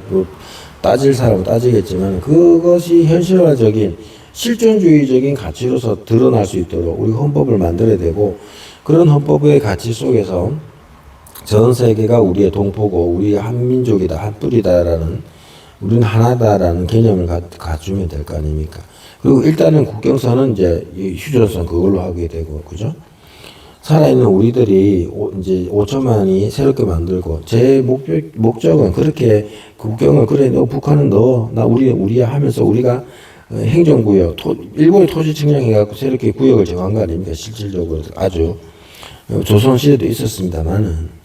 따질 사람은 따지겠지만 그것이 현실화적인 실존주의적인 가치로서 드러날 수 있도록 우리 헌법을 만들어야 되고 그런 헌법의 가치 속에서 전 세계가 우리의 동포고 우리 한민족이다, 한 뿌리다라는 우리는 하나다라는 개념을 가지면 될 거 아닙니까? 그리고 일단은 국경선은 이제 휴전선 그걸로 하게 되고, 그죠? 살아있는 우리들이 이제 5천만이 새롭게 만들고, 제 목적은 그렇게 국경을, 그래, 너 북한은 나 우리야 하면서 우리가 행정구역, 일본이 토지 측량해갖고 새롭게 구역을 정한 거 아닙니까? 실질적으로 아주. 조선시대도 있었습니다만은,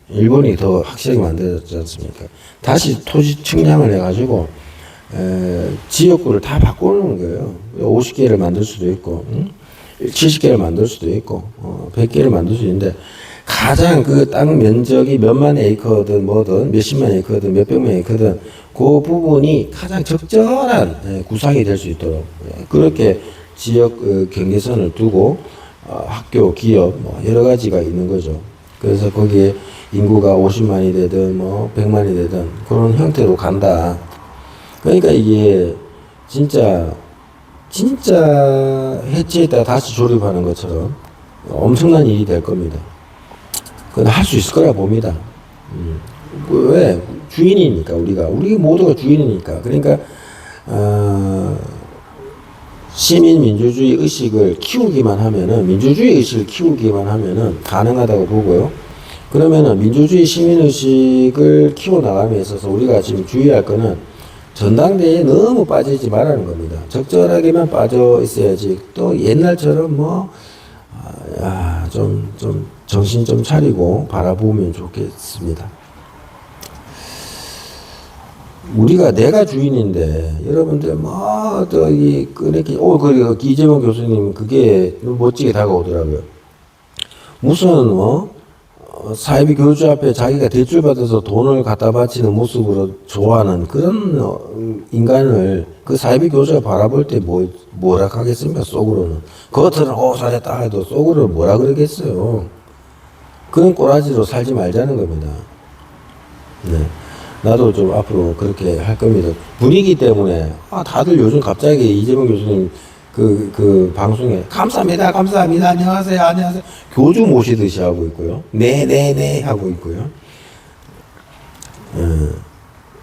일본이 더 확실하게 만들었지 않습니까? 다시 토지 측량을 해가지고, 지역구를 다 바꿔놓은 거예요. 50개를 만들 수도 있고, 70개를 만들 수도 있고, 100개를 만들 수 있는데, 가장 그 땅 면적이 몇만 에이커든 뭐든, 몇십만 에이커든, 몇백만 에이커든, 그 부분이 가장 적절한 구상이 될 수 있도록, 그렇게 지역 경계선을 두고, 학교, 기업, 뭐 여러 가지가 있는 거죠. 그래서 거기에 인구가 50만이 되든, 뭐 100만이 되든, 그런 형태로 간다. 그러니까 이게 진짜 해체했다가 다시 조립하는 것처럼 엄청난 일이 될 겁니다. 그건 할 수 있을 거라 봅니다. 왜? 주인이니까, 우리 모두가 주인이니까. 그러니까, 시민 민주주의 의식을 키우기만 하면은, 민주주의 의식을 키우기만 하면은 가능하다고 보고요. 그러면은 민주주의 시민 의식을 키워나감에 있어서 우리가 지금 주의할 거는 전당대회에 너무 빠지지 말라는 겁니다. 적절하게만 빠져 있어야지. 또 옛날처럼 좀 정신 좀 차리고 바라보면 좋겠습니다. 우리가 내가 주인인데 여러분들 그리고 이재명 교수님 그게 멋지게 다가오더라고요. 무슨 사이비 교주 앞에 자기가 대출 받아서 돈을 갖다 바치는 모습으로 좋아하는 그런 인간을 그 사이비 교주가 바라볼 때 뭐라 하겠습니까? 속으로는. 겉으로는 잘했다 해도 속으로는 뭐라 그러겠어요. 그런 꼬라지로 살지 말자는 겁니다. 네. 나도 좀 앞으로 그렇게 할 겁니다. 분위기 때문에 다들 요즘 갑자기 이재명 교수님 그 방송에 감사합니다 안녕하세요 교주 모시듯이 하고 있고요. 네 하고 있고요.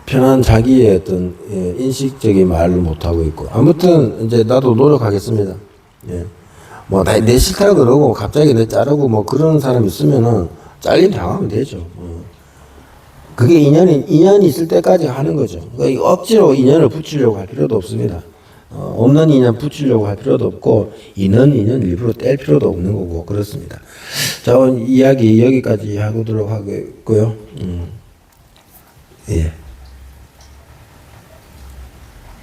편한 자기의 어떤 인식적인 말을 못 하고 있고, 아무튼 이제 나도 노력하겠습니다. 예. 내 싫다 그러고 갑자기 내 자르고 뭐 그런 사람 있으면은 잘림 당하면 되죠. 그게 인연이 있을 때까지 하는 거죠. 그러니까 억지로 인연을 붙이려고 할 필요도 없습니다. 없는 인연 붙이려고 할 필요도 없고, 인연 일부러 뗄 필요도 없는 거고, 그렇습니다. 자, 오늘 이야기 여기까지 하도록 하겠고요. 예.